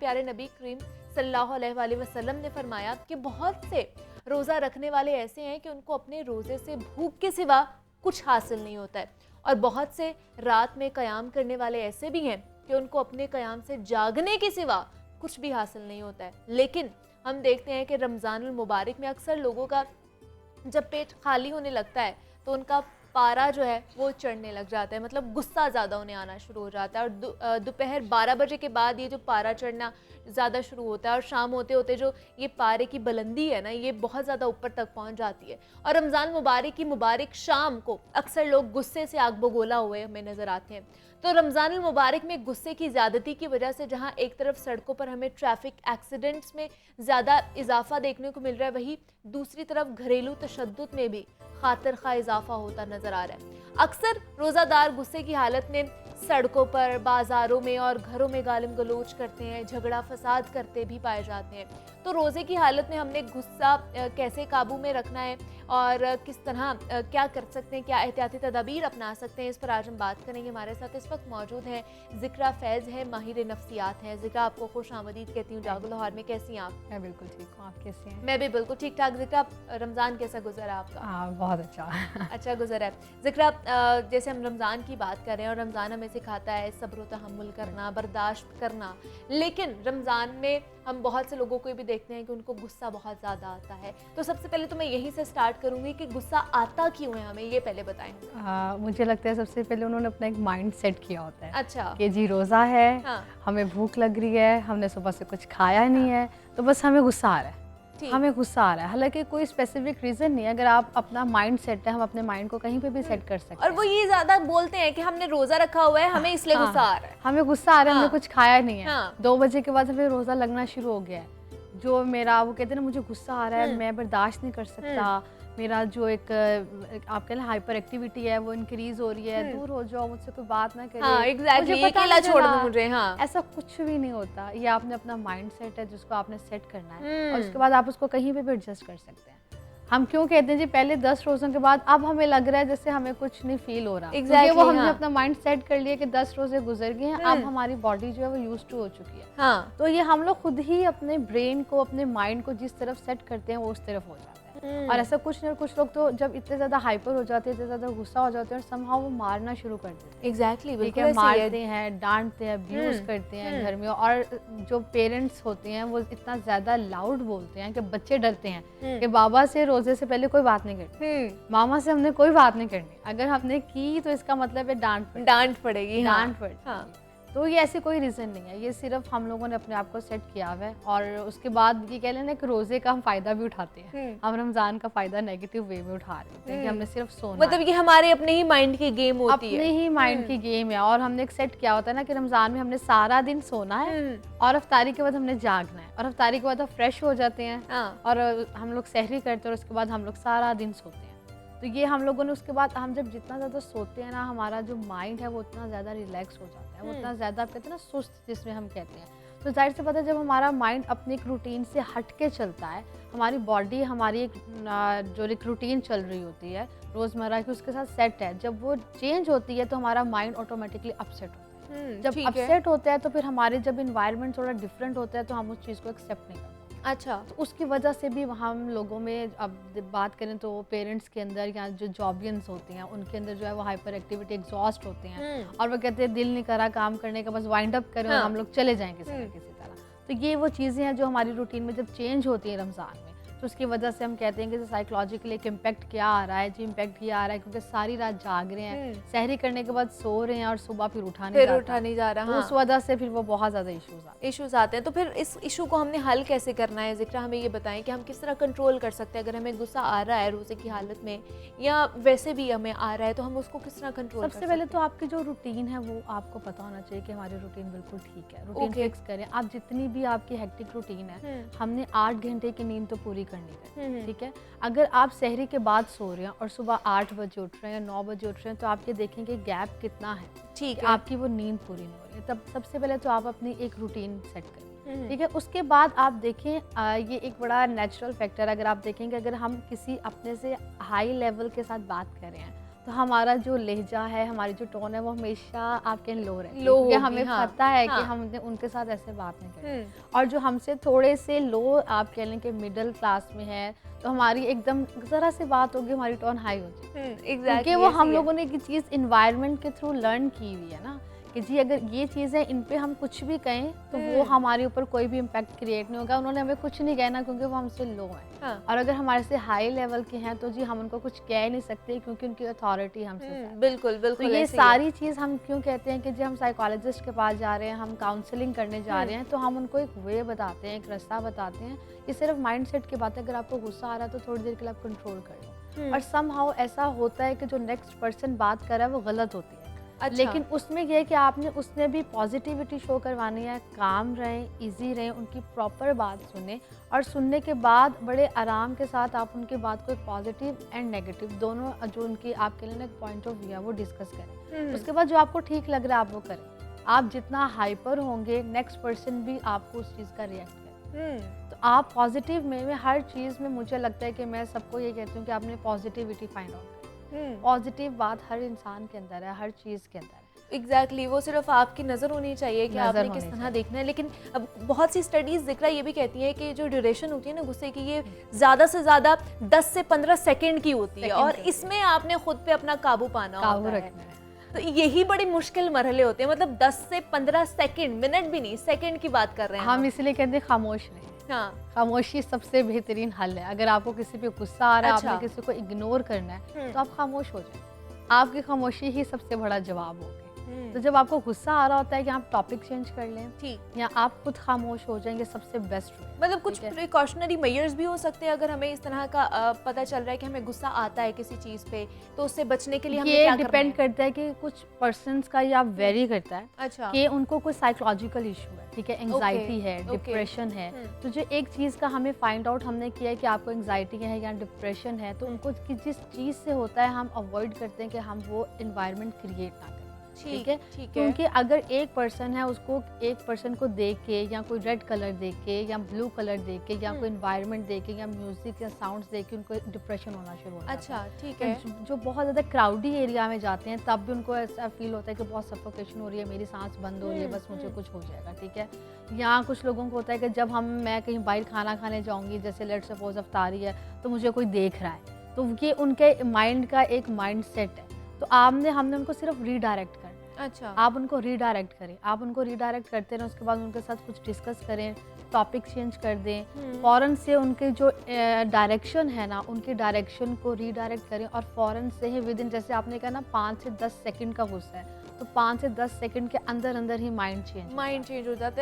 प्यारे नबी करीम सल्लल्लाहु अलैहि वसल्लम ने फरमाया कि बहुत से रोज़ा रखने वाले ऐसे हैं कि उनको अपने रोज़े से भूख के सिवा कुछ हासिल नहीं होता है, और बहुत से रात में क़याम करने वाले ऐसे भी हैं कि उनको अपने क़याम से जागने के सिवा कुछ भी हासिल नहीं होता है। लेकिन हम देखते हैं कि रमज़ानुल मुबारक में अक्सर लोगों का जब पेट खाली होने लगता है तो उनका पारा जो है वो चढ़ने लग जाता है, मतलब गुस्सा ज़्यादा उन्हें आना शुरू हो जाता है, और दोपहर 12 बजे के बाद ये जो पारा चढ़ना ज़्यादा शुरू होता है, और शाम होते होते जो ये पारे की बुलंदी है ना, ये बहुत ज़्यादा ऊपर तक पहुंच जाती है। और रमज़ान मुबारक की मुबारक शाम को अक्सर लोग गुस्से से आग बगोला हुए हमें नज़र आते हैं। तो रमज़ान मुबारक में गुस्से की ज़्यादती की वजह से जहाँ एक तरफ सड़कों पर हमें ट्रैफिक एक्सीडेंट्स में ज़्यादा इजाफा देखने को मिल रहा है, वहीं दूसरी तरफ घरेलू तशद्दुद में भी खातिर खा इजाफा होता नजर आ रहा है। अक्सर रोज़ादार गुस्से की हालत में सड़कों पर, बाजारों में और घरों में गालिम गलोच करते हैं, झगड़ा फसाद करते भी पाए जाते हैं। तो रोज़े की हालत में हमने गुस्सा कैसे काबू में रखना है और किस तरह क्या कर सकते हैं, क्या एहतियाती तदाबीर अपना सकते हैं, इस पर आज हम बात करेंगे। हमारे साथ इस वक्त मौजूद हैं ज़िक्रा फैज़ है, माहिर नफ्सियात हैं। ज़िक्रा, आपको खुश आमदीद कहती हूँ जागो लाहौर में। कैसी हैं आप? मैं बिल्कुल ठीक हूँ, आप कैसी हैं? मैं भी बिल्कुल ठीक ठाक। ज़िक्रा, रमज़ान कैसा गुजरा आपका? हाँ, बहुत अच्छा। अच्छा गुजरा है। ज़िक्रा, जैसे हम रमज़ान की बात कर रहे हैं और रमज़ान हमें सिखाता है सब्र व तहम्मुल करना, बर्दाश्त करना, लेकिन रमज़ान में हम बहुत से लोगों को भी देखते हैं कि उनको गुस्सा बहुत ज़्यादा आता है। तो सबसे पहले तो मैं यहीं से स्टार्ट करूँगी कि गुस्सा आता क्यों है, हमें ये पहले बताएं। मुझे लगता है सबसे पहले उन्होंने अपना एक माइंड सेट किया होता है। अच्छा, कि जी रोज़ा है, हाँ, हमें भूख लग रही है, हमने सुबह से कुछ खाया नहीं है, तो बस हमें गुस्सा आ रहा है, हमें गुस्सा आ रहा है। हालांकि कोई स्पेसिफिक रीज़न नहीं है। अगर आप अपना माइंड सेट है, हम अपने माइंड को कहीं पे भी सेट कर सकते हैं। और वो ये ज़्यादा बोलते हैं कि हमने रोज़ा रखा हुआ है, हमें इसलिए गुस्सा आ रहा है, हमें गुस्सा आ रहा है, हमने कुछ खाया नहीं है। हाँ। 2 बजे के बाद हमें रोज़ा लगना शुरू हो गया है। जो मेरा वो कहते हैं ना, मुझे गुस्सा आ रहा है, मैं बर्दाश्त नहीं कर सकता, मेरा जो एक आप कह लें हाइपर एक्टिविटी है वो इंक्रीज हो रही है, दूर हो जाओ, मुझसे कोई बात ना करे, हाँ, एग्जैक्टली, मुझे पता अकेला छोड़ चला। दो मुझे। हाँ, ऐसा कुछ भी नहीं होता। ये आपने अपना माइंड सेट है जिसको आपने सेट करना है, और उसके बाद आप उसको कहीं पे भी एडजस्ट कर सकते हैं। हम क्यों कहते हैं जी पहले 10 रोज़ों के बाद अब हमें लग रहा है जैसे हमें कुछ नहीं फील हो रहा, क्योंकि वो हमने अपना माइंड सेट कर लिया कि 10 रोज़े गुजर गए हैं, अब हमारी बॉडी जो है वो यूज्ड टू हो चुकी है। हाँ, तो ये हम लोग खुद ही अपने ब्रेन को, अपने माइंड को जिस तरफ सेट करते हैं वो उस तरफ हो जाता है। और ऐसा कुछ नहीं, कुछ लोग तो जब इतने ज़्यादा हाइपर हो जाते हैं, इतने ज़्यादा गुस्सा हो जाते हैं, और समहाउ वो मारना शुरू कर देते हैं। एग्जैक्टली, बिल्कुल ऐसे मारते हैं, डांटते हैं, अब्यूज़ करते हैं घर में। और जो पेरेंट्स होते हैं वो इतना ज़्यादा लाउड बोलते हैं कि बच्चे डरते हैं कि बाबा से रोज़े से पहले कोई बात नहीं करनी, मामा से हमने कोई बात नहीं करनी, अगर हमने की तो इसका मतलब है डांट पड़ेगी, डांट पड़ेगी। हाँ। तो ये ऐसे कोई रीज़न नहीं है, ये सिर्फ हम लोगों ने अपने आप को सेट किया हुआ है। और उसके बाद ये कह लेना कि रोज़े का हम फ़ायदा भी उठाते हैं। हम रमज़ान का फ़ायदा नेगेटिव वे में उठा रहे हैं कि हमने सिर्फ सोना, मतलब ये हमारे अपने ही माइंड की गेम होती है, अपने ही माइंड की गेम है। और हमने एक सेट किया होता है ना कि रमज़ान में हमने सारा दिन सोना है, और अफ्तारी के बाद हमने जागना है, और अफ्तारी के बाद हम फ्रेश हो जाते हैं, और हम लोग सहरी करते हैं, और उसके बाद हम लोग सारा दिन सोते हैं। तो ये हम लोगों ने, उसके बाद हम जब जितना ज़्यादा सोते हैं ना, हमारा जो माइंड है वो उतना ज़्यादा रिलैक्स हो जाता है, वो उतना ज़्यादा, आप कहते हैं ना सुस्त जिसमें हम कहते हैं। तो जाहिर सी बात है, जब हमारा माइंड अपनी एक रूटीन से हट के चलता है, हमारी बॉडी हमारी एक जो एक रूटीन चल रही होती है रोज़मर्रा की, उसके साथ सेट है, जब वो चेंज होती है तो हमारा माइंड ऑटोमेटिकली अपसेट होता है। जब अपसेट होता है तो फिर हमारे जब इन्वायरमेंट थोड़ा डिफरेंट होता है तो हम उस चीज़ को एक्सेप्ट नहीं करते। अच्छा, तो उसकी वजह से भी हम लोगों में, अब बात करें तो पेरेंट्स के अंदर या जो जॉबियंस होते हैं उनके अंदर जो है वो हाइपर एक्टिविटी, एग्जॉस्ट होते हैं, और वो कहते हैं दिल नहीं करा काम करने का, बस वाइंड अप करें और हम लोग चले जाएं किसी न किसी तरह। तो ये वो चीज़ें हैं जो हमारी रूटीन में जब चेंज होती हैं रमज़ान में, तो उसकी वजह से हम कहते हैं कि साइकोलॉजिकली एक इम्पैक्ट क्या आ रहा है जी, इम्पैक्ट ये आ रहा है क्योंकि सारी रात जाग रहे हैं, सहरी करने के बाद सो रहे हैं, और सुबह फिर उठा नहीं जा रहा, तो उस वजह से फिर वो बहुत ज़्यादा इश्यूज आते हैं। तो फिर इस इशू को हमने हल कैसे करना है? ज़िक्रा, हमें ये बताएं कि हम किस तरह कंट्रोल कर सकते हैं, अगर हमें गुस्सा आ रहा है रोज़े की हालत में, या वैसे भी हमें आ रहा है, तो हम उसको किस तरह कंट्रोल? सबसे पहले तो आपकी जो रूटीन है वो आपको पता होना चाहिए कि हमारी रूटीन बिल्कुल ठीक है, रूटीन फिक्स करें आप। जितनी भी आपकी हेक्टिक रूटीन है, हमने 8 घंटे की नींद तो पूरी करनी है, ठीक है। अगर आप सहरी के बाद सो रहे हैं और सुबह 8 बजे उठ रहे हैं या 9 बजे उठ रहे हैं, तो आप ये देखेंगे गैप कितना है, ठीक है, आपकी वो नींद पूरी नहीं हो रही है। तब सबसे पहले तो आप अपनी एक रूटीन सेट करें, ठीक है। उसके बाद आप देखें, ये एक बड़ा नेचुरल फैक्टर, अगर आप देखेंगे, अगर हम किसी अपने से हाई लेवल के साथ बात कर रहे हैं तो हमारा जो लहजा है, हमारी जो टोन है, वो हमेशा आपके लो रहती है, लो क्योंकि होगी, हमें हाँ, पता है कि हाँ। हमने उनके साथ ऐसे बात नहीं करनी। और जो हमसे थोड़े से लो, आप कह लें कि मिडिल क्लास में है, तो हमारी एकदम ज़रा सी बात होगी, हमारी टोन हाई हो जाएगी, क्योंकि वो हम लोगों ने एक चीज़ इन्वायरमेंट के थ्रू लर्न की हुई है ना, कि जी अगर ये चीज़ें इन पे हम कुछ भी कहें तो वो हमारे ऊपर कोई भी इम्पैक्ट क्रिएट नहीं होगा। उन्होंने हमें कुछ नहीं कहना क्योंकि वो हमसे लो हैं। हाँ। और अगर हमारे से हाई लेवल के हैं तो जी हम उनको कुछ कह नहीं सकते, क्योंकि उनकी अथॉरिटी हमसे ज़्यादा है। बिल्कुल तो बिल्कुल ये ऐसे ही है। सारी चीज़ हम क्यों कहते हैं कि जी हम साइकोलॉजिस्ट के पास जा रहे हैं, हम काउंसलिंग करने जा रहे हैं, तो हम उनको एक वे बताते हैं, एक रास्ता बताते हैं। ये सिर्फ माइंडसेट की बात है। अगर आपको गुस्सा आ रहा है तो थोड़ी देर के लिए आप कंट्रोल कर लो। और समहाउ ऐसा होता है कि जो नेक्स्ट पर्सन बात कर रहा है वो गलत होती है। अच्छा। लेकिन उसमें ये है कि आपने उसने भी पॉजिटिविटी शो करवानी है, काम रहें, इजी रहें, उनकी प्रॉपर बात सुने, और सुनने के बाद बड़े आराम के साथ आप उनकी बात को एक पॉजिटिव एंड नेगेटिव दोनों जो उनकी आपके लिए एक पॉइंट ऑफ व्यू है वो डिस्कस करें। उसके बाद जो आपको ठीक लग रहा है आप वो करें। आप जितना हाइपर होंगे, नेक्स्ट पर्सन भी आपको उस चीज़ का रिएक्ट करें। तो आप पॉजिटिव में हर चीज़ में, मुझे लगता है कि मैं सबको ये कहती हूँ कि आपने पॉजिटिविटी फाइंड आउट। पॉजिटिव बात हर इंसान के अंदर है, हर चीज़ के अंदर है। एग्जैक्टली वो सिर्फ आपकी नज़र होनी चाहिए कि आपने किस तरह देखना है। लेकिन अब बहुत सी स्टडीज़ जिक्र ये भी कहती है कि जो ड्यूरेशन होती है ना गुस्से की, ये ज़्यादा से ज़्यादा 10 से 15 सेकंड की होती है, और इसमें आपने खुद पे अपना काबू पाना होता है। तो यही बड़े मुश्किल मरहले होते हैं। मतलब 10 से 15 सेकंड, मिनट भी नहीं, सेकंड की बात कर रहे हैं हम इसलिए कहते हैं खामोश रहें। हाँ। खामोशी सबसे बेहतरीन हल है। अगर आपको किसी पे गुस्सा आ रहा है, अच्छा। आपने किसी को इग्नोर करना है, तो आप खामोश हो जाए। आपकी खामोशी ही सबसे बड़ा जवाब होगी। तो जब आपको गुस्सा आ रहा होता है कि आप टॉपिक चेंज कर लें, ठीक, या आप खुद खामोश हो जाएंगे, सबसे बेस्ट वे। मतलब कुछ प्रिकॉशनरी मेजर्स भी हो सकते हैं अगर हमें इस तरह का पता चल रहा है कि हमें गुस्सा आता है किसी चीज़ पे, तो उससे बचने के लिए हमें क्या करना है? डिपेंड करता है कि कुछ पर्सन्स का या वेरी करता है। अच्छा। कि उनको कोई साइकोलॉजिकल इशू है, ठीक है, एंजाइटी है, डिप्रेशन है। तो जो एक चीज़ का हमें फाइंड आउट हमने किया है कि आपको एंजाइटी है या डिप्रेशन है, तो उनको जिस चीज़ से होता है हम अवॉइड करते हैं कि हम वो इन्वायरमेंट क्रिएट ना करें। ठीक है, क्योंकि अगर एक पर्सन है, उसको एक पर्सन को देख के, या कोई रेड कलर देख के, या ब्लू कलर देख के, या कोई इन्वायरमेंट देख के, या म्यूजिक या साउंड्स देख के उनको डिप्रेशन होना शुरू हो जाता है। अच्छा, ठीक है। जो बहुत ज़्यादा क्राउडी एरिया में जाते हैं तब भी उनको ऐसा फील होता है कि बहुत सफोकेशन हो रही है, मेरी सांस बंद हो रही है, बस मुझे कुछ हो जाएगा, ठीक है। यहाँ कुछ लोगों को होता है कि जब मैं कहीं बाहर खाना खाने जाऊँगी, जैसे लेट सपोज अफ्तारी है, तो मुझे कोई देख रहा है, तो ये उनके माइंड का एक माइंड सेट है। तो हमने उनको सिर्फ रीडायरेक्ट करना। अच्छा। आप उनको रीडायरेक्ट करें, आप उनको रीडायरेक्ट करते रहें, उसके बाद उनके साथ कुछ डिस्कस करें, टॉपिक चेंज कर दें, फ़ौरन से उनके जो डायरेक्शन है ना, उनकी डायरेक्शन को रीडायरेक्ट करें, और फ़ौरन से ही विदिन, जैसे आपने कहा ना 5 से 10 सेकंड का गुस्सा है, तो 5 से 10 सेकंड के अंदर अंदर ही माइंड चेंज हो जाता है।